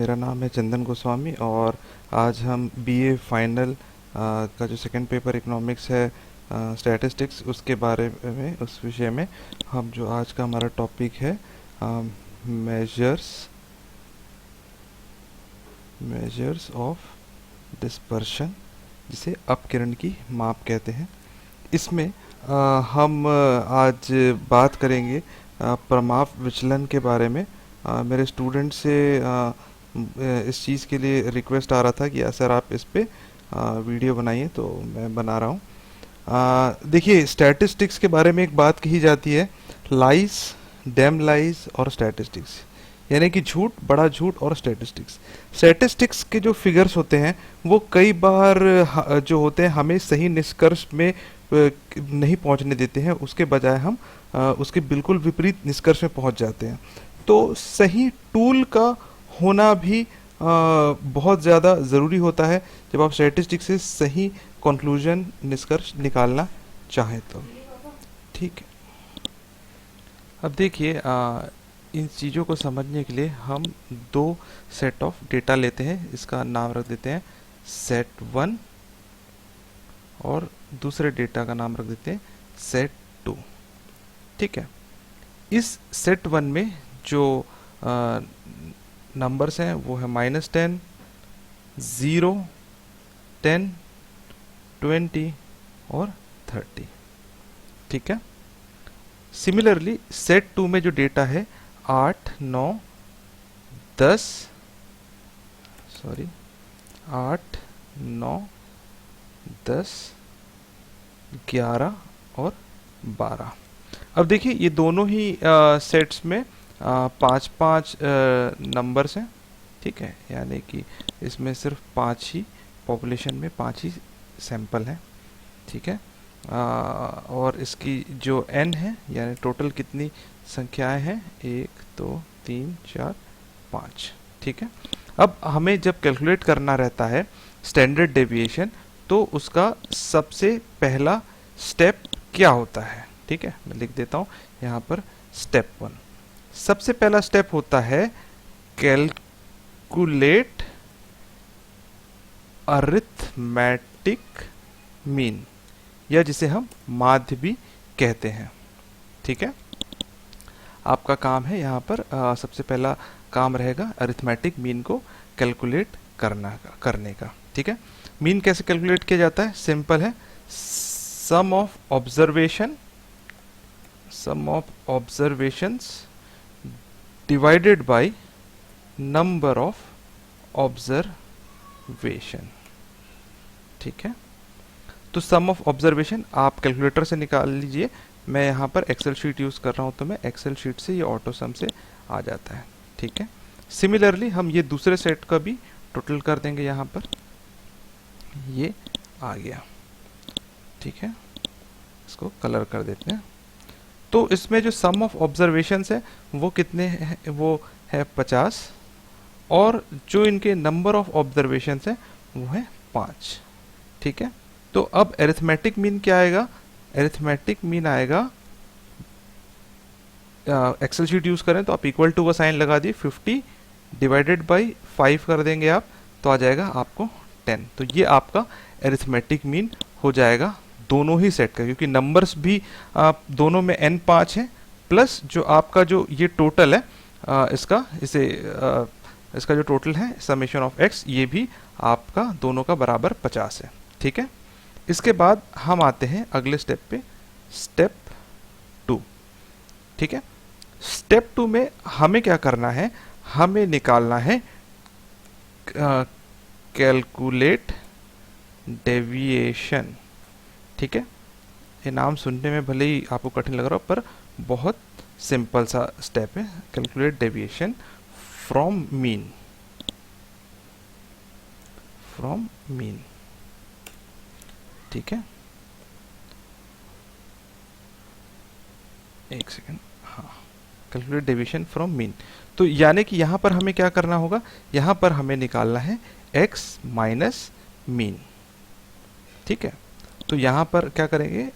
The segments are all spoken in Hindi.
मेरा नाम है चंदन गोस्वामी और आज हम बीए फाइनल का जो सेकंड पेपर इकोनॉमिक्स है, स्टैटिस्टिक्स, उसके बारे में, उस विषय में हम जो आज का हमारा टॉपिक है मेजर्स मेजर्स ऑफ डिस्पर्शन, जिसे अपकिरण की माप कहते हैं। इसमें हम आज बात करेंगे प्रमाप विचलन के बारे में। मेरे स्टूडेंट से इस चीज़ के लिए रिक्वेस्ट आ रहा था कि सर आप इस पे वीडियो बनाइए, तो मैं बना रहा हूँ। देखिए, स्टैटिस्टिक्स के बारे में एक बात कही जाती है, लाइज, डैम लाइज और स्टैटिस्टिक्स, यानी कि झूठ, बड़ा झूठ और स्टैटिस्टिक्स। स्टैटिस्टिक्स के जो फिगर्स होते हैं वो कई बार जो होते हैं हमें सही निष्कर्ष में नहीं पहुंचने देते हैं, उसके बजाय हम उसके बिल्कुल विपरीत निष्कर्ष में पहुंच जाते हैं। तो सही टूल का होना भी बहुत ज़्यादा ज़रूरी होता है जब आप स्टैटिस्टिक्स से सही कंक्लूजन, निष्कर्ष निकालना चाहें तो। ठीक है, अब देखिए, इन चीज़ों को समझने के लिए हम दो सेट ऑफ डेटा लेते हैं। इसका नाम रख देते हैं सेट वन और दूसरे डेटा का नाम रख देते हैं सेट टू। ठीक है, इस सेट वन में जो नंबर्स हैं वो है -10, 0, 10, 20 और 30। ठीक है, सिमिलरली सेट टू में जो डेटा है 8, 9, 10, सॉरी 8, 9, 10, 11 और 12। अब देखिए, ये दोनों ही सेट्स में पाँच पाँच नंबर्स हैं। ठीक है, यानी कि इसमें सिर्फ 5 ही, पॉपुलेशन में 5 ही सैंपल हैं। ठीक है, और इसकी जो n है, यानी टोटल कितनी संख्याएं हैं, 1, 2, 3, 4, 5। ठीक है, अब हमें जब कैलकुलेट करना रहता है स्टैंडर्ड डेविएशन, तो उसका सबसे पहला स्टेप क्या होता है? ठीक है, मैं लिख देता हूँ यहाँ पर स्टेप 1। सबसे पहला स्टेप होता है कैलकुलेट अरिथमेटिक मीन, या जिसे हम माध्य भी कहते हैं। ठीक है, आपका काम है यहाँ पर सबसे पहला काम रहेगा अरिथमेटिक मीन को कैलकुलेट करने का। ठीक है, मीन कैसे कैलकुलेट किया जाता है? सिंपल है, sum of observations divided by number of observation. ठीक है, तो सम ऑफ ऑब्जर्वेशन आप कैलकुलेटर से निकाल लीजिए। मैं यहाँ पर एक्सेल शीट यूज़ कर रहा हूँ, तो मैं एक्सेल शीट से ये ऑटो सम से आ जाता है। ठीक है, सिमिलरली हम ये दूसरे सेट का भी टोटल कर देंगे, यहाँ पर ये आ गया। ठीक है, इसको कलर कर देते हैं। तो इसमें जो सम ऑफ ऑब्जर्वेशंस है वो कितने हैं? वो है 50, और जो इनके नंबर ऑफ ऑब्जर्वेशंस है वो है 5। ठीक है, तो अब एरिथमेटिक मीन क्या आएगा? एरिथमेटिक मीन आएगा, एक्सेल शीट यूज करें तो आप इक्वल टू का साइन लगा दिए, 50 डिवाइडेड बाई 5 कर देंगे आप, तो आ जाएगा आपको 10। तो ये आपका एरिथमेटिक मीन हो जाएगा दोनों ही सेट का, क्योंकि नंबर्स भी दोनों में n 5 है, प्लस जो आपका जो ये टोटल है इसका जो टोटल है समेशन ऑफ x, ये भी आपका दोनों का बराबर 50 है। ठीक है, इसके बाद हम आते हैं अगले स्टेप पे, स्टेप 2। ठीक है, स्टेप 2 में हमें क्या करना है? हमें निकालना है कैलकुलेट डेविएशन। ठीक है, ये नाम सुनने में भले ही आपको कठिन लग रहा हो, पर बहुत सिंपल सा स्टेप है, कैलकुलेट डेविएशन फ्रॉम मीन। ठीक है, एक सेकेंड, हाँ, कैलकुलेट डेविएशन फ्रॉम मीन। तो यानी कि यहाँ पर हमें क्या करना होगा? यहाँ पर हमें निकालना है x माइनस मीन। ठीक है, तो यहाँ पर क्या करेंगे,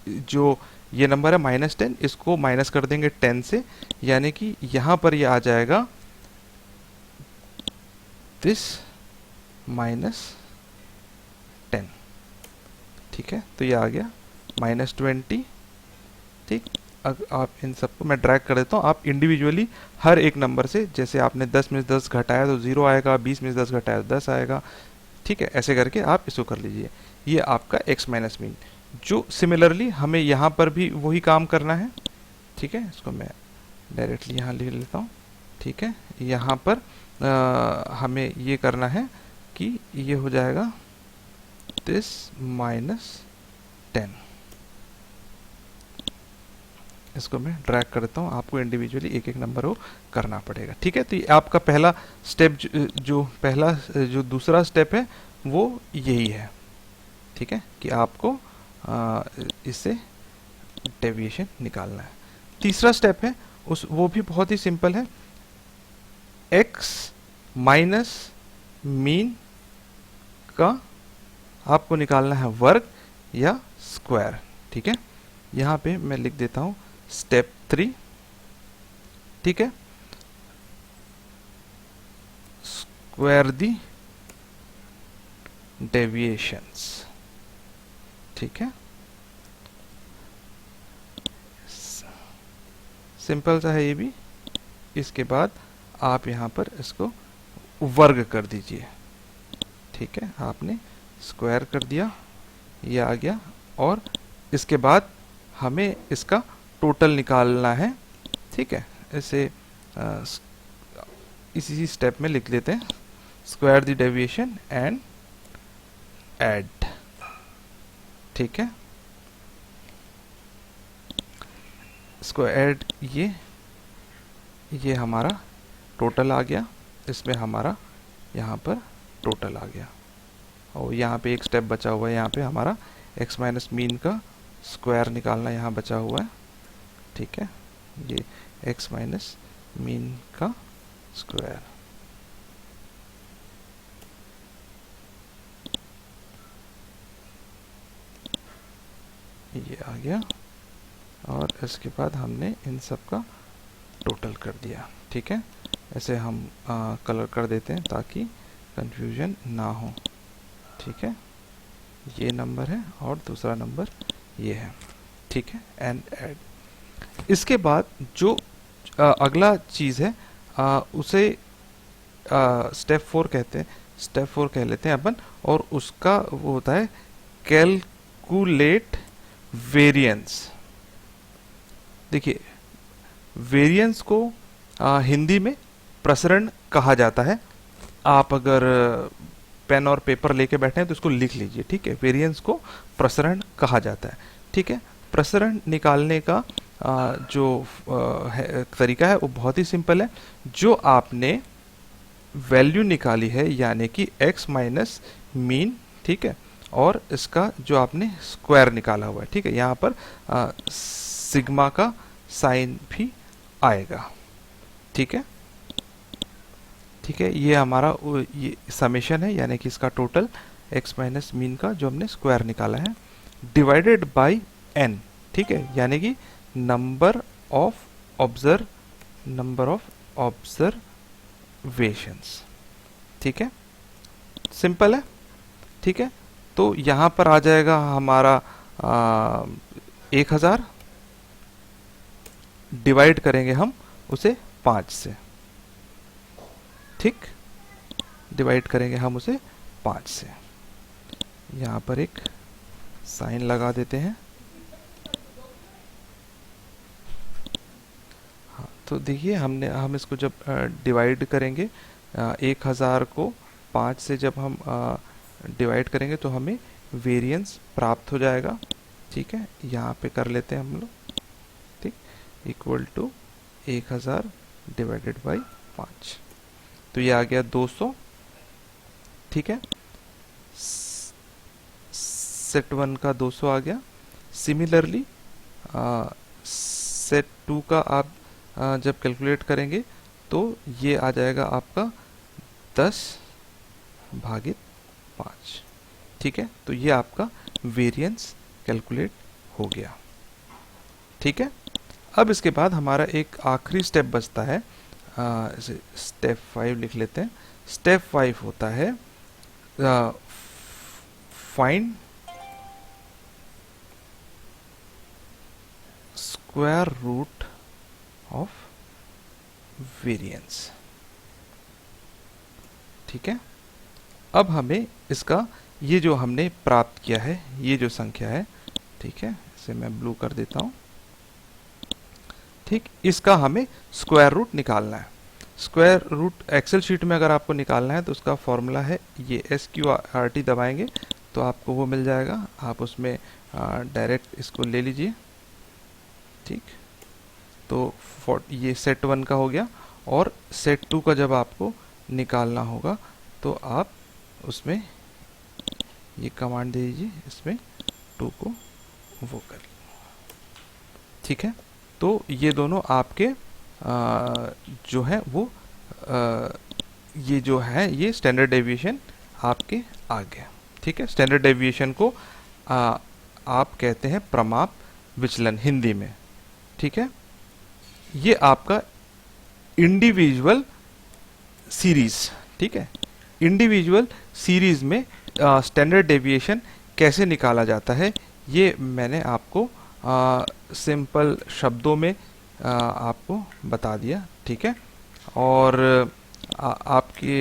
जो ये नंबर है -10, इसको माइनस कर देंगे 10 से, यानी कि यहाँ पर ये आ जाएगा दिस -10। ठीक है, तो ये आ गया -20। ठीक, अब आप इन सबको मैं ड्रैग कर देता हूँ। आप इंडिविजुअली हर एक नंबर से, जैसे आपने 10 में से 10 घटाया तो 0 आएगा, 20 में से 10 घटाया तो 10 आएगा। ठीक है, ऐसे करके आप इसको कर लीजिए। ये आपका x माइनस मीन, जो सिमिलरली हमें यहाँ पर भी वही काम करना है। ठीक है, इसको मैं डायरेक्टली यहाँ लिख लेता हूँ। ठीक है, यहाँ पर हमें ये करना है कि ये हो जाएगा दिस -10। इसको मैं ड्रैग करता हूँ, आपको इंडिविजुअली एक एक नंबर को करना पड़ेगा। ठीक है, तो ये आपका पहला स्टेप, जो दूसरा स्टेप है वो यही है। ठीक है, कि आपको इससे डेविएशन निकालना है। तीसरा स्टेप है वो भी बहुत ही सिंपल है। x माइनस मीन का आपको निकालना है वर्ग या स्क्वायर। ठीक है, यहाँ पे मैं लिख देता हूँ स्टेप 3। ठीक है, स्क्वायर दी डेविएशंस। ठीक है, सिंपल सा है ये भी। इसके बाद आप यहाँ पर इसको वर्ग कर दीजिए। ठीक है, आपने स्क्वायर कर दिया, ये आ गया। और इसके बाद हमें इसका टोटल निकालना है। ठीक है, इसे इसी स्टेप में लिख लेते हैं, square the deviation and add. ठीक है, इसको ऐड, ये हमारा टोटल आ गया। इसमें हमारा यहाँ पर टोटल आ गया। और यहाँ पे एक स्टेप बचा हुआ है, यहाँ पे हमारा x माइनस मीन का स्क्वायर निकालना यहाँ बचा हुआ है। ठीक है, ये x माइनस मीन का स्क्वायर। ये आ गया, और इसके बाद हमने इन सब का टोटल कर दिया। ठीक है, ऐसे हम कलर कर देते हैं ताकि कंफ्यूजन ना हो। ठीक है, ये नंबर है और दूसरा नंबर ये है। ठीक है, एंड ऐड। इसके बाद जो अगला चीज़ है उसे स्टेप 4 कहते हैं। स्टेप 4 कह लेते हैं अपन, और उसका वो होता है कैलकुलेट वेरिएंस। देखिए, वेरिएंस को हिंदी में प्रसरण कहा जाता है। आप अगर पेन और पेपर लेके बैठे हैं तो इसको लिख लीजिए। ठीक है, वेरिएंस को प्रसरण कहा जाता है। ठीक है, प्रसरण निकालने का जो तरीका है वो बहुत ही सिंपल है। जो आपने वैल्यू निकाली है, यानी कि x माइनस मीन, ठीक है, और इसका जो आपने स्क्वायर निकाला हुआ है, ठीक है, यहाँ पर सिग्मा का साइन भी आएगा। ठीक है, ठीक है, ये हमारा ये समेशन है, यानी कि इसका टोटल x माइनस मीन का जो हमने स्क्वायर निकाला है, डिवाइडेड बाय n। ठीक है, यानी कि नंबर ऑफ ऑब्जर्वेशंस। ठीक है, सिंपल है। ठीक है, तो यहाँ पर आ जाएगा हमारा 1000, डिवाइड करेंगे हम उसे 5 से। ठीक, डिवाइड करेंगे हम उसे 5 से। यहाँ पर एक साइन लगा देते हैं। हाँ, तो देखिए हम इसको जब डिवाइड करेंगे 1000 को 5 से जब हम डिवाइड करेंगे तो हमें वेरिएंस प्राप्त हो जाएगा। ठीक है, यहाँ पे कर लेते हैं हम लोग। ठीक, इक्वल टू 1000 डिवाइडेड बाई 5, तो ये आ गया 200। ठीक है, सेट 1 का 200 आ गया। सिमिलरली सेट 2 का आप जब कैलकुलेट करेंगे तो ये आ जाएगा आपका 10/5। ठीक है, तो ये आपका वेरिएंस कैलकुलेट हो गया। ठीक है, अब इसके बाद हमारा एक आखिरी स्टेप बचता है इसे स्टेप 5 लिख लेते हैं। स्टेप 5 होता है find square root of variance. ठीक है, अब हमें इसका ये जो हमने प्राप्त किया है ये जो संख्या है, ठीक है, इसे मैं ब्लू कर देता हूं। ठीक, इसका हमें स्क्वायर रूट निकालना है। स्क्वायर रूट एक्सेल शीट में अगर आपको निकालना है तो उसका फॉर्मूला है ये SQRT दबाएंगे तो आपको वो मिल जाएगा। आप उसमें डायरेक्ट इसको ले लीजिए। ठीक, तो ये सेट 1 का हो गया, और सेट 2 का जब आपको निकालना होगा तो आप उसमें ये कमांड दे दीजिए, इसमें 2 को वो कर। ठीक है, तो ये दोनों आपके जो है वो ये जो है ये स्टैंडर्ड डेविएशन आपके आ गया। ठीक है, स्टैंडर्ड डेविएशन को आप कहते हैं प्रमाप विचलन हिंदी में। ठीक है, ये आपका इंडिविजुअल सीरीज। ठीक है, इंडिविजुअल सीरीज में स्टैंडर्ड डेविएशन कैसे निकाला जाता है ये मैंने आपको सिंपल शब्दों में आपको बता दिया। ठीक है, और आपके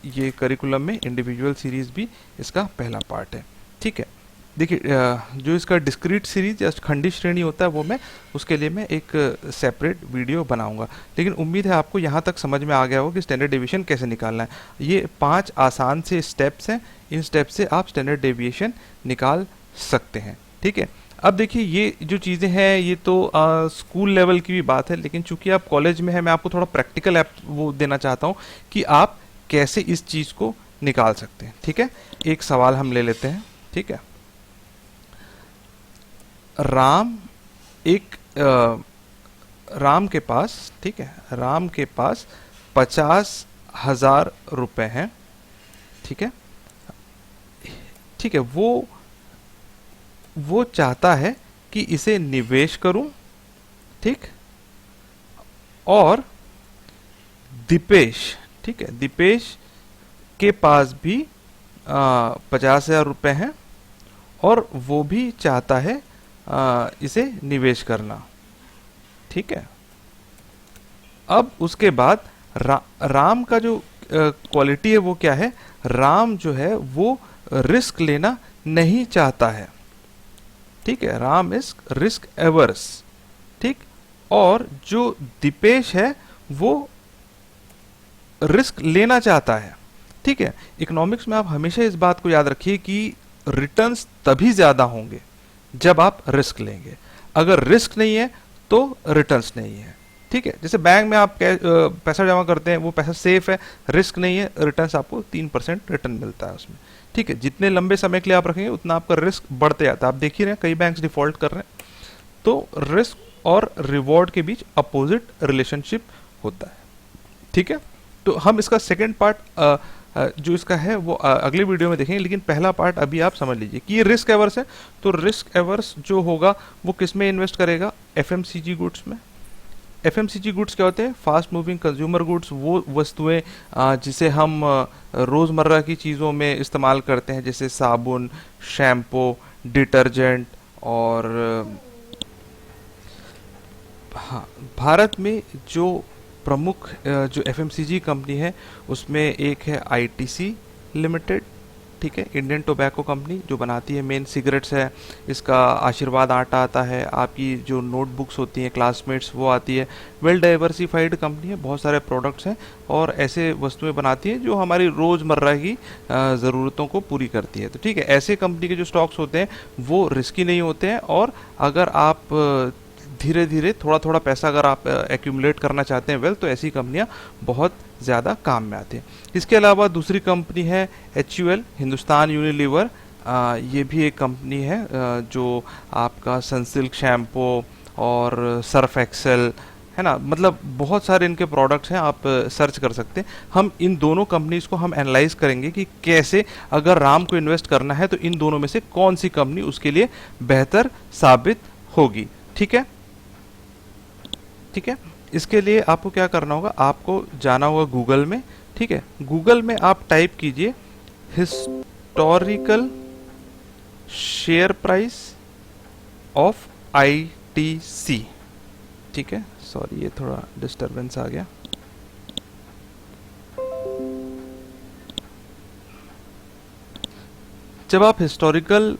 ये करिकुलम में इंडिविजुअल सीरीज भी इसका पहला पार्ट है। ठीक है, देखिए जो इसका डिस्क्रीट सीरीज या खंडित श्रेणी होता है वो मैं उसके लिए मैं एक सेपरेट वीडियो बनाऊंगा, लेकिन उम्मीद है आपको यहाँ तक समझ में आ गया हो कि स्टैंडर्ड डेविएशन कैसे निकालना है। ये 5 आसान से स्टेप्स हैं, इन स्टेप्स से आप स्टैंडर्ड डेविएशन निकाल सकते हैं। ठीक है, अब देखिए ये जो चीज़ें हैं ये तो स्कूल लेवल की भी बात है, लेकिन चूंकि आप कॉलेज में है मैं आपको थोड़ा प्रैक्टिकल ऐप वो देना चाहता हूँ कि आप कैसे इस चीज़ को निकाल सकते हैं। ठीक है, एक सवाल हम ले लेते हैं। ठीक है, राम के पास, ठीक है, राम के पास 50,000 रुपए हैं। ठीक है, ठीक है, वो चाहता है कि इसे निवेश करूं। ठीक, और दीपेश, ठीक है, दीपेश के पास भी 50,000 रुपए हैं और वो भी चाहता है इसे निवेश करना। ठीक है, अब उसके बाद राम का जो क्वालिटी है वो क्या है, राम जो है वो रिस्क लेना नहीं चाहता है। ठीक है, राम इज रिस्क एवर्स। ठीक, और जो दीपेश है वो रिस्क लेना चाहता है। ठीक है, इकोनॉमिक्स में आप हमेशा इस बात को याद रखिए कि रिटर्न्स तभी ज्यादा होंगे जब आप रिस्क लेंगे। अगर रिस्क नहीं है तो रिटर्न्स नहीं है। ठीक है, जैसे बैंक में आप पैसा जमा करते हैं, वो पैसा सेफ है, रिस्क नहीं है, रिटर्न्स आपको 3% रिटर्न मिलता है उसमें। ठीक है, जितने लंबे समय के लिए आप रखेंगे उतना आपका रिस्क बढ़ते जाता है। आप देख ही रहे हैं कई बैंक्स डिफॉल्ट कर रहे हैं। तो रिस्क और रिवॉर्ड के बीच अपोजिट रिलेशनशिप होता है। ठीक है, तो हम इसका सेकेंड पार्ट जो इसका है वो अगले वीडियो में देखेंगे, लेकिन पहला पार्ट अभी आप समझ लीजिए कि ये रिस्क एवर्स है। तो रिस्क एवर्स जो होगा वो किस में इन्वेस्ट करेगा, एफएमसीजी गुड्स में। एफएमसीजी गुड्स क्या होते हैं, फास्ट मूविंग कंज्यूमर गुड्स, वो वस्तुएं जिसे हम रोज़मर्रा की चीज़ों में इस्तेमाल करते हैं, जैसे साबुन, शैम्पू, डिटर्जेंट। और हाँ, भारत में जो प्रमुख जो एफएमसीजी कंपनी है उसमें एक है आईटीसी लिमिटेड। ठीक है, इंडियन टोबैको कंपनी जो बनाती है मेन सिगरेट्स है। इसका आशीर्वाद आटा आता है, आपकी जो नोटबुक्स होती हैं क्लासमेट्स वो आती है। वेल डाइवर्सिफाइड कंपनी है, बहुत सारे प्रोडक्ट्स हैं और ऐसे वस्तुएं बनाती है जो हमारी रोज़मर्रा की ज़रूरतों को पूरी करती है। तो ठीक है, ऐसे कंपनी के जो स्टॉक्स होते हैं वो रिस्की नहीं होते हैं, और अगर आप धीरे धीरे थोड़ा थोड़ा पैसा अगर आप एक्यूमुलेट करना चाहते हैं वेल, तो ऐसी कंपनियां बहुत ज़्यादा काम में आती हैं। इसके अलावा दूसरी कंपनी है HUL, हिंदुस्तान यूनिलीवर। ये भी एक कंपनी है जो आपका सनसिल्क शैम्पू और सर्फ एक्सेल है ना, मतलब बहुत सारे इनके प्रोडक्ट्स हैं, आप सर्च कर सकते हैं। हम इन दोनों कंपनीज को हम एनालाइज करेंगे कि कैसे अगर राम को इन्वेस्ट करना है तो इन दोनों में से कौन सी कंपनी उसके लिए बेहतर साबित होगी। ठीक है, ठीक है, इसके लिए आपको क्या करना होगा, आपको जाना होगा गूगल में। ठीक है, गूगल में आप टाइप कीजिए historical share price of ITC. ठीक है, सॉरी ये थोड़ा डिस्टरबेंस आ गया। जब आप हिस्टोरिकल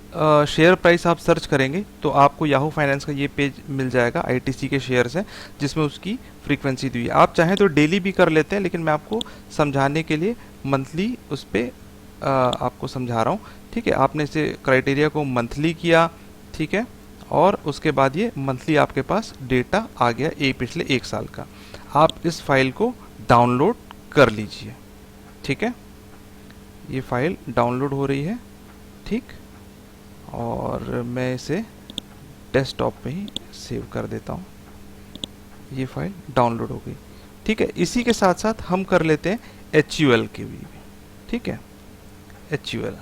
शेयर प्राइस आप सर्च करेंगे तो आपको याहू फाइनेंस का ये पेज मिल जाएगा, आईटीसी के शेयर्स हैं जिसमें उसकी फ्रीक्वेंसी दी हुई है। आप चाहें तो डेली भी कर लेते हैं, लेकिन मैं आपको समझाने के लिए मंथली उस पर आपको समझा रहा हूँ। ठीक है, आपने इसे क्राइटेरिया को मंथली किया, ठीक है, और उसके बाद ये मंथली आपके पास डेटा आ गया पिछले 1 साल का। आप इस फाइल को डाउनलोड कर लीजिए। ठीक है, ये फाइल डाउनलोड हो रही है, ठीक, और मैं इसे डेस्कटॉप पे ही सेव कर देता हूँ। ये फाइल डाउनलोड हो गई। ठीक है, इसी के साथ साथ हम कर लेते हैं HUL के भी। ठीक है, HUL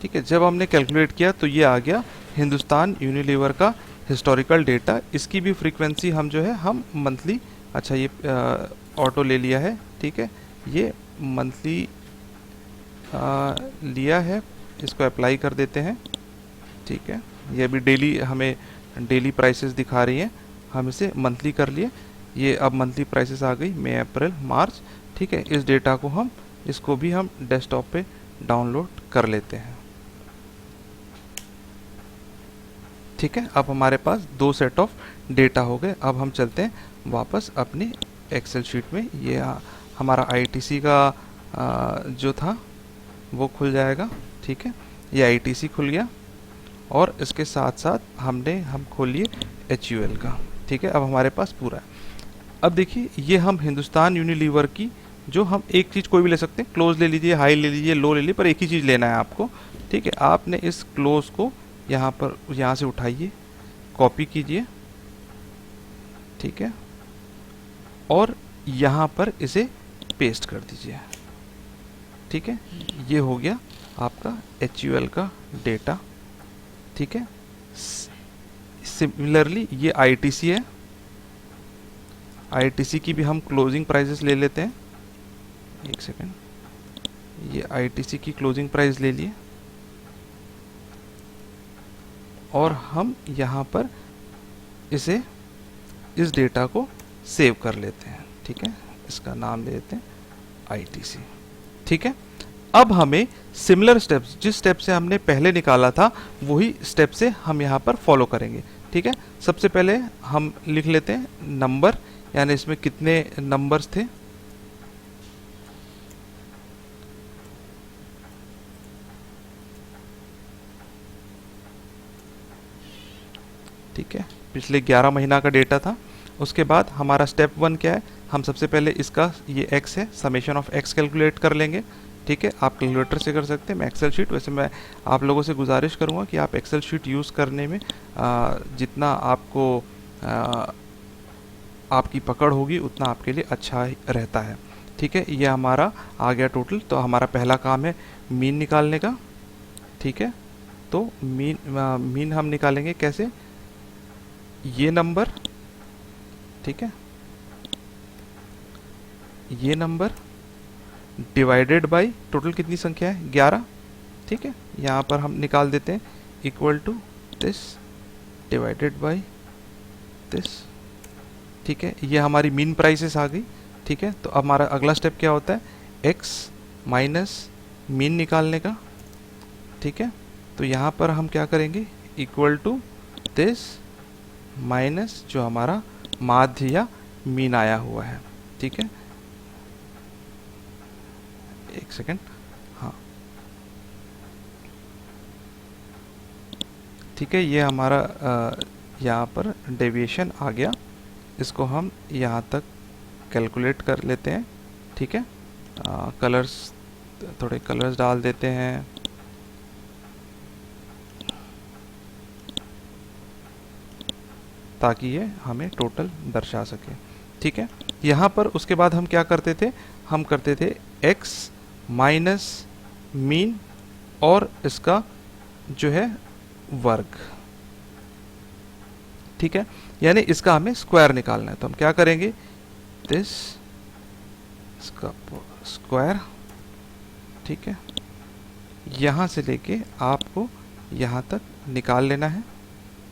ठीक है, जब हमने कैलकुलेट किया तो ये आ गया हिंदुस्तान यूनिलीवर का हिस्टोरिकल डेटा। इसकी भी फ्रीक्वेंसी हम जो है हम मंथली, अच्छा ये ऑटो ले लिया है। ठीक है, ये मंथली लिया है, इसको अप्लाई कर देते हैं। ठीक है, ये अभी डेली हमें डेली प्राइसेस दिखा रही हैं, हम इसे मंथली कर लिए। ये अब मंथली प्राइसेस आ गई मई अप्रैल मार्च। ठीक है, इस डेटा को हम इसको भी हम डेस्कटॉप पे डाउनलोड कर लेते हैं। ठीक है, अब हमारे पास 2 सेट ऑफ डेटा हो गए। अब हम चलते हैं वापस अपनी एक्सेल शीट में। ये हमारा आईटीसी का जो था वो खुल जाएगा। ठीक है, ये आईटीसी खुल गया और इसके साथ साथ हम खोल लिए HUL का। ठीक है, अब हमारे पास पूरा है। अब देखिए, ये हम हिंदुस्तान यूनिलीवर की जो हम एक चीज़ कोई भी ले सकते हैं, क्लोज ले लीजिए, हाई ले लीजिए, लो ले लीजिए, पर एक ही चीज़ लेना है आपको। ठीक है, आपने इस क्लोज को यहाँ से उठाइए, कॉपी कीजिए, ठीक है, और यहाँ पर इसे पेस्ट कर दीजिए। ठीक है, ये हो गया आपका HUL का डेटा। ठीक है, सिमिलरली ये आईटीसी है, आईटीसी की भी हम क्लोजिंग प्राइसेस ले लेते हैं। एक सेकेंड, ये आईटीसी की क्लोजिंग प्राइस ले लिए और हम यहाँ पर इस डेटा को सेव कर लेते हैं। ठीक है, इसका नाम दे देते हैं आईटीसी। ठीक है, अब हमें सिमिलर स्टेप्स, जिस स्टेप से हमने पहले निकाला था वही स्टेप से हम यहाँ पर फॉलो करेंगे। ठीक है, सबसे पहले हम लिख लेते हैं नंबर, यानी इसमें कितने नंबर्स थे। ठीक है, पिछले 11 महीना का डेटा था। उसके बाद हमारा स्टेप 1 क्या है, हम सबसे पहले इसका ये x है, समेशन ऑफ x कैलकुलेट कर लेंगे। ठीक है, आप कैलकुलेटर से कर सकते हैं, मैं एक्सेल शीट, वैसे मैं आप लोगों से गुजारिश करूंगा कि आप एक्सेल शीट यूज़ करने में जितना आपको आपकी पकड़ होगी उतना आपके लिए अच्छा रहता है। ठीक है, ये हमारा आ गया टोटल। तो हमारा पहला काम है मीन निकालने का। ठीक है, तो मीन हम निकालेंगे कैसे, ये नंबर, ठीक है, ये नंबर डिवाइडेड बाय टोटल कितनी संख्या है, 11। ठीक है, यहाँ पर हम निकाल देते हैं equal to this divided by this. ठीक है, ये हमारी मीन प्राइसेस आ गई। ठीक है, तो अब हमारा अगला स्टेप क्या होता है, x माइनस मीन निकालने का। ठीक है, तो यहाँ पर हम क्या करेंगे, इक्वल टू दिस माइनस जो हमारा माध्य या मीन आया हुआ है। ठीक है, एक सेकेंड, हाँ, ठीक है, ये हमारा यहाँ पर डेविएशन आ गया, इसको हम यहाँ तक कैलकुलेट कर लेते हैं। ठीक है, कलर्स, थोड़े कलर्स डाल देते हैं। ताकि ये हमें टोटल दर्शा सके। ठीक है, यहाँ पर उसके बाद हम क्या करते थे, हम करते थे x माइनस मीन और इसका जो है वर्ग। ठीक है, यानी इसका हमें स्क्वायर निकालना है, तो हम क्या करेंगे, दिस इसका स्क्वायर। ठीक है, यहाँ से लेके आपको यहाँ तक निकाल लेना है।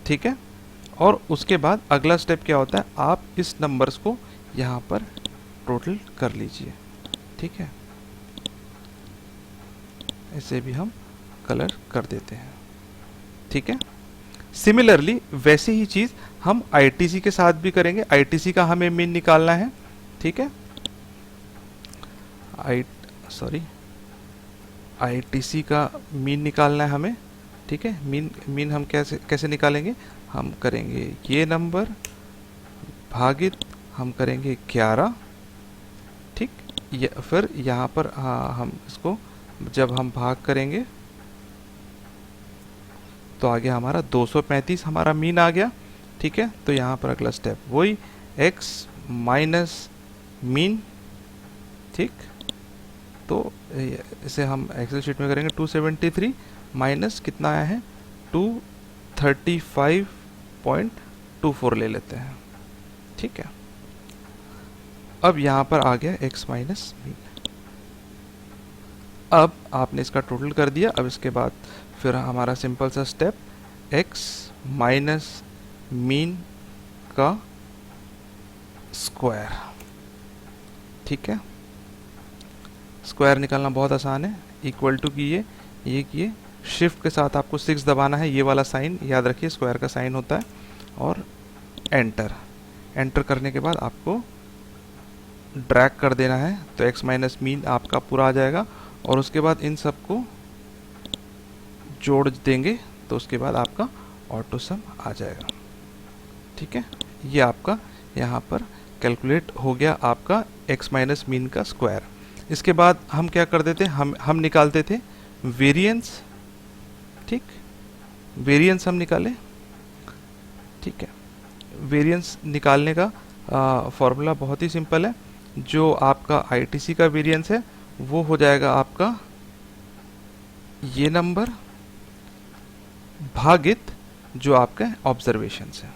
ठीक है, और उसके बाद अगला स्टेप क्या होता है, आप इस नंबर्स को यहाँ पर टोटल कर लीजिए। ठीक है, इसे भी हम कलर कर देते हैं। ठीक है, सिमिलरली वैसे ही चीज़ हम आईटीसी के साथ भी करेंगे। आईटीसी का हमें मीन निकालना है। ठीक है, आईटीसी का मीन निकालना है हमें। ठीक है, मीन हम कैसे कैसे निकालेंगे, हम करेंगे ये नंबर भागित हम करेंगे 11। ठीक, फिर यहाँ पर हम इसको जब हम भाग करेंगे तो आ गया हमारा 235, हमारा मीन आ गया। ठीक है, तो यहाँ पर अगला स्टेप वही x माइनस मीन। ठीक, तो इसे हम एक्सेल शीट में करेंगे 273 माइनस कितना आया है 235.24 ले लेते हैं। ठीक है, अब यहाँ पर आ गया x माइनस मीन। अब आपने इसका टोटल कर दिया। अब इसके बाद फिर हमारा सिंपल सा स्टेप x माइनस मीन का स्क्वायर। ठीक है, स्क्वायर निकालना बहुत आसान है। इक्वल टू कीजिए, ये किए, शिफ्ट के साथ आपको 6 दबाना है, ये वाला साइन याद रखिए, स्क्वायर का साइन होता है, और एंटर। एंटर करने के बाद आपको ड्रैग कर देना है, तो x माइनस मीन आपका पूरा आ जाएगा। और उसके बाद इन सबको जोड़ देंगे, तो उसके बाद आपका ऑटो सम आ जाएगा। ठीक है, ये आपका यहाँ पर कैलकुलेट हो गया आपका x माइनस मीन का स्क्वायर। इसके बाद हम क्या कर देते, हम निकालते थे वेरिएंस। ठीक, वेरिएंस हम निकाले। ठीक है, वेरिएंस निकालने का फॉर्मूला बहुत ही सिंपल है। जो आपका आईटीसी का वेरिएंस है वो हो जाएगा आपका ये नंबर भागित जो आपका ऑब्जर्वेशंस है।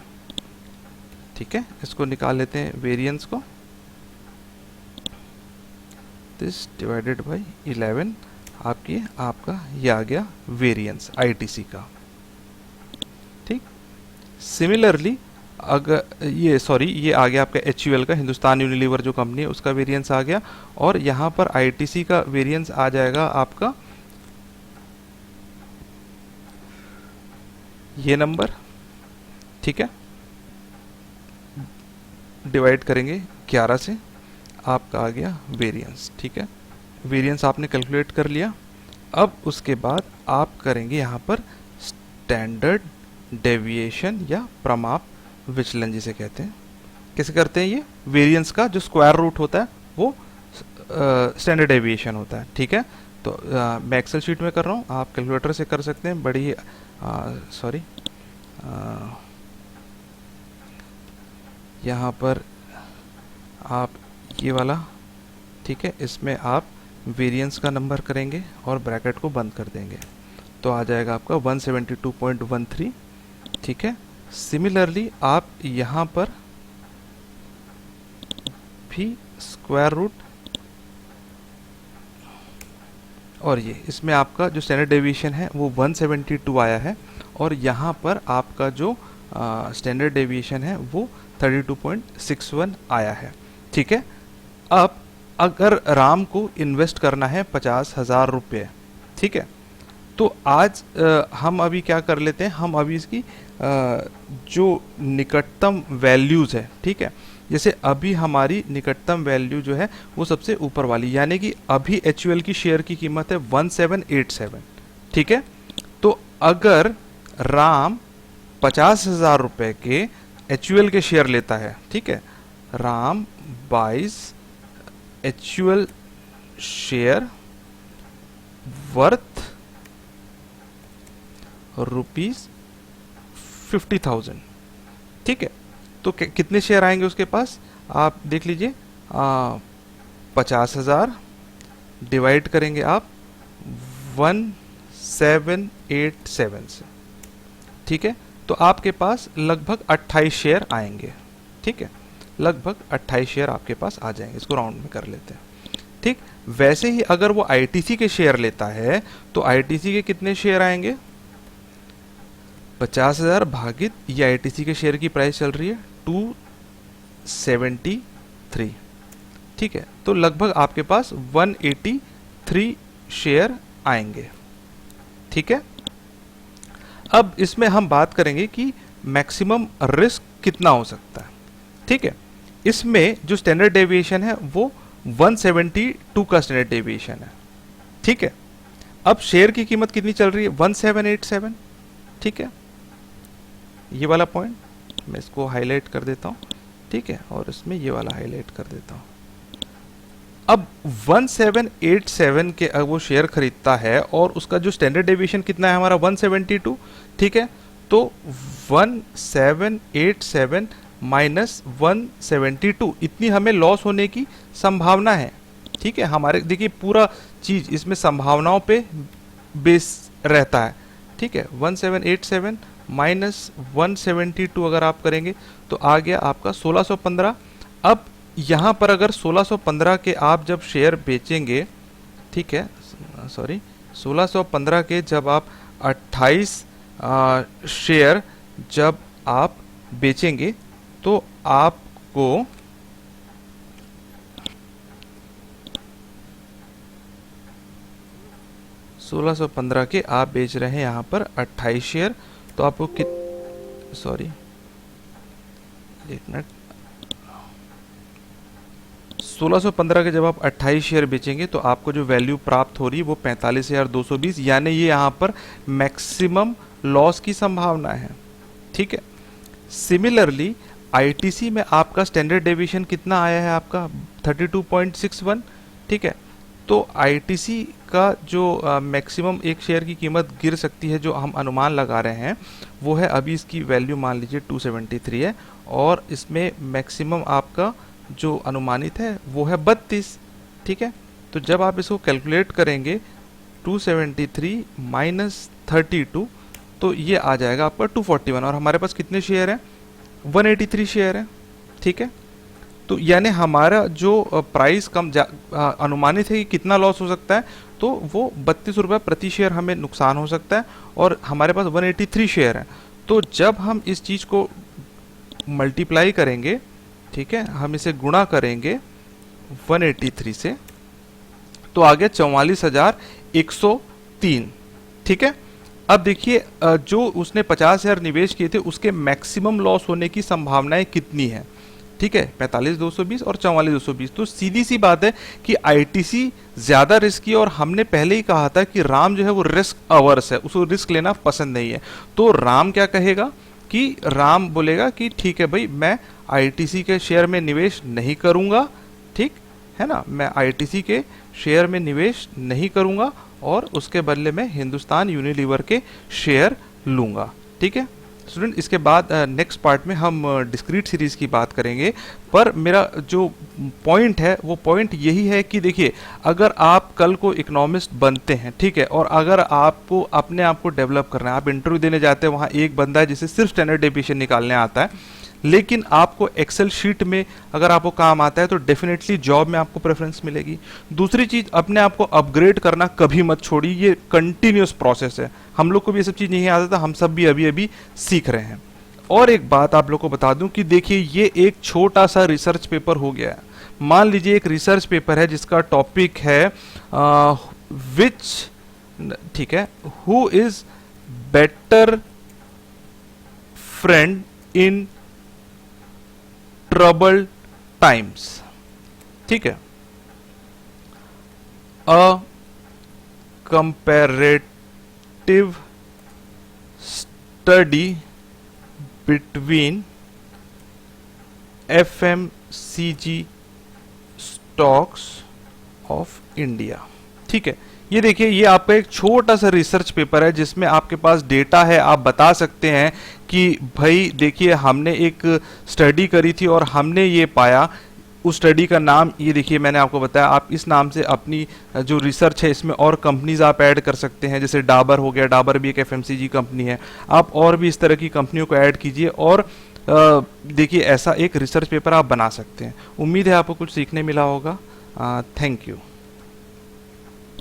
ठीक है, इसको निकाल लेते हैं वेरिएंस को, दिस डिवाइडेड बाय 11 आपका ये आ गया वेरिएंस आईटीसी का। ठीक, सिमिलरली अगर ये आ गया आपका एचयूएल का, हिंदुस्तान यूनिलीवर जो कंपनी है उसका वेरिएंस आ गया। और यहाँ पर आईटीसी का वेरिएंस आ जाएगा आपका ये नंबर। ठीक है, डिवाइड करेंगे 11 से, आपका आ गया वेरिएंस। ठीक है, वेरिएंस आपने कैलकुलेट कर लिया। अब उसके बाद आप करेंगे यहाँ पर स्टैंडर्ड डेविएशन या प्रमाप विचलन जिसे कहते हैं। कैसे करते हैं, ये वेरिएंस का जो स्क्वायर रूट होता है वो स्टैंडर्ड डेविएशन होता है। ठीक है, तो मैं एक्सेल शीट में कर रहा हूँ, आप कैलकुलेटर से कर सकते हैं। बड़ी यहाँ पर आप ये वाला, ठीक है, इसमें आप वेरिएंस का नंबर करेंगे और ब्रैकेट को बंद कर देंगे, तो आ जाएगा आपका 172.13। ठीक है, सिमिलरली आप यहाँ पर भी स्क्वायर रूट, और ये इसमें आपका जो स्टैंडर्ड डेविएशन है वो 172 आया है, और यहाँ पर आपका जो स्टैंडर्ड डेविएशन है वो 32.61 आया है। ठीक है, अब अगर राम को इन्वेस्ट करना है 50,000 रुपये, ठीक है, तो आज हम अभी क्या कर लेते हैं, हम अभी इसकी जो निकटतम वैल्यूज़ है, ठीक है, जैसे अभी हमारी निकटतम वैल्यू जो है वो सबसे ऊपर वाली, यानी कि अभी एचयूएल की शेयर की कीमत है 1787। ठीक है, तो अगर राम 50,000 रुपये के एचयूएल के शेयर लेता है, ठीक है, राम 22 एचयूएल शेयर वर्थ ₹50,000। ठीक है, तो कितने शेयर आएंगे उसके पास, आप देख लीजिए, 50,000 डिवाइड करेंगे आप 1787 से, ठीक है, तो आपके पास लगभग 28 शेयर आएंगे। ठीक है, लगभग 28 शेयर आपके पास आ जाएंगे, इसको राउंड में कर लेते हैं। ठीक, वैसे ही अगर वो आईटीसी के शेयर लेता है तो आईटीसी के कितने शेयर आएंगे, 50,000 भागित ये आईटीसी के शेयर की प्राइस चल रही है 273। ठीक है, तो लगभग आपके पास 183 शेयर आएंगे। ठीक है, अब इसमें हम बात करेंगे कि मैक्सिमम रिस्क कितना हो सकता है। ठीक है, इसमें जो स्टैंडर्ड डेविएशन है वो 172 का स्टैंडर्ड डेविएशन है। ठीक है, अब शेयर की कीमत कितनी चल रही है, 1787। ठीक है, ये वाला पॉइंट मैं इसको हाईलाइट कर देता हूं। ठीक है, और इसमें ये वाला हाईलाइट कर देता हूं। अब 1787 के वो शेयर खरीदता है और उसका जो स्टैंडर्ड डेविएशन कितना है हमारा 172। ठीक है, तो 1787 माइनस 172 इतनी हमें लॉस होने की संभावना है। ठीक है, हमारे देखिए पूरा चीज इसमें संभावनाओं पे बेस रहता है। ठीक है, 1787 माइनस 172 अगर आप करेंगे तो आ गया आपका 1615। अब यहाँ पर अगर 1615 के आप जब शेयर बेचेंगे, ठीक है, सॉरी 1615 के जब आप 28 शेयर जब आप बेचेंगे तो आपको 1615 के आप बेच रहे हैं यहाँ पर 28 शेयर, तो आपको सॉरी एक मिनट, 1615 के जब आप 28 शेयर बेचेंगे तो आपको जो वैल्यू प्राप्त हो रही है वो 45,220, यानी ये यहाँ पर मैक्सिमम लॉस की संभावना है। ठीक है, सिमिलरली आईटीसी में आपका स्टैंडर्ड डेविएशन कितना आया है आपका 32.61। ठीक है, तो आईटीसी का जो मैक्सिमम एक शेयर की कीमत गिर सकती है जो हम अनुमान लगा रहे हैं वो है, अभी इसकी वैल्यू मान लीजिए 273 है और इसमें मैक्सिमम आपका जो अनुमानित है वो है 32। ठीक है, तो जब आप इसको कैलकुलेट करेंगे 273 माइनस 32 तो ये आ जाएगा आपका 241 और हमारे पास कितने शेयर हैं 183 शेयर है। ठीक है, तो यानी हमारा जो प्राइस कम अनुमानित है कि कितना लॉस हो सकता है, तो वो 32 रुपये प्रति शेयर हमें नुकसान हो सकता है और हमारे पास 183 शेयर है। तो जब हम इस चीज़ को मल्टीप्लाई करेंगे, ठीक है, हम इसे गुणा करेंगे 183 से तो आ गया 44,103। ठीक है, अब देखिए जो उसने 50,000 निवेश किए थे उसके मैक्सिमम लॉस होने की संभावनाएं कितनी है। ठीक है, 45,220 और 44,220, तो सीधी सी बात है कि आईटीसी ज्यादा रिस्की, और हमने पहले ही कहा था कि राम जो है वो रिस्क अवर्स है, उसको रिस्क लेना पसंद नहीं है। तो राम क्या कहेगा कि राम बोलेगा कि ठीक है भाई, मैं आईटीसी के शेयर में निवेश नहीं करूंगा। ठीक है ना, मैं आईटीसी के शेयर में निवेश नहीं करूंगा और उसके बदले में हिंदुस्तान यूनिलीवर के शेयर लूंगा। ठीक है स्टूडेंट, इसके बाद नेक्स्ट पार्ट में हम डिस्क्रीट सीरीज की बात करेंगे, पर मेरा जो पॉइंट है वो पॉइंट यही है कि देखिए, अगर आप कल को इकोनॉमिस्ट बनते हैं, ठीक है, और अगर आपको अपने आप को डेवलप करना है, आप इंटरव्यू देने जाते हैं, वहाँ एक बंदा है जिसे सिर्फ स्टैंडर्ड डेविएशन निकालने आता है, लेकिन आपको एक्सेल शीट में अगर आपको काम आता है तो डेफिनेटली जॉब में आपको प्रेफरेंस मिलेगी। दूसरी चीज, अपने आप को अपग्रेड करना कभी मत छोड़िए, ये कंटिन्यूस प्रोसेस है। हम लोग को भी ये सब चीज़ नहीं आता था, हम सब भी अभी अभी सीख रहे हैं। और एक बात आप लोग को बता दूं कि देखिए, ये एक छोटा सा रिसर्च पेपर हो गया है। मान लीजिए एक रिसर्च पेपर है जिसका टॉपिक है विच, ठीक है, who is better friend in trouble times. ठीक है, अ comparative study between FMCG stocks of India. ठीक है, ये देखिए, ये आपका एक छोटा सा रिसर्च पेपर है जिसमें आपके पास डेटा है, आप बता सकते हैं कि भाई देखिए, हमने एक स्टडी करी थी और हमने ये पाया उस स्टडी का नाम ये देखिए, मैंने आपको बताया, आप इस नाम से अपनी जो रिसर्च है इसमें और कंपनीज आप ऐड कर सकते हैं। जैसे डाबर हो गया, डाबर भी एक एफएमसीजी कंपनी है। आप और भी इस तरह की कंपनियों को ऐड कीजिए और देखिए ऐसा एक रिसर्च पेपर आप बना सकते हैं। उम्मीद है आपको कुछ सीखने मिला होगा। Thank you.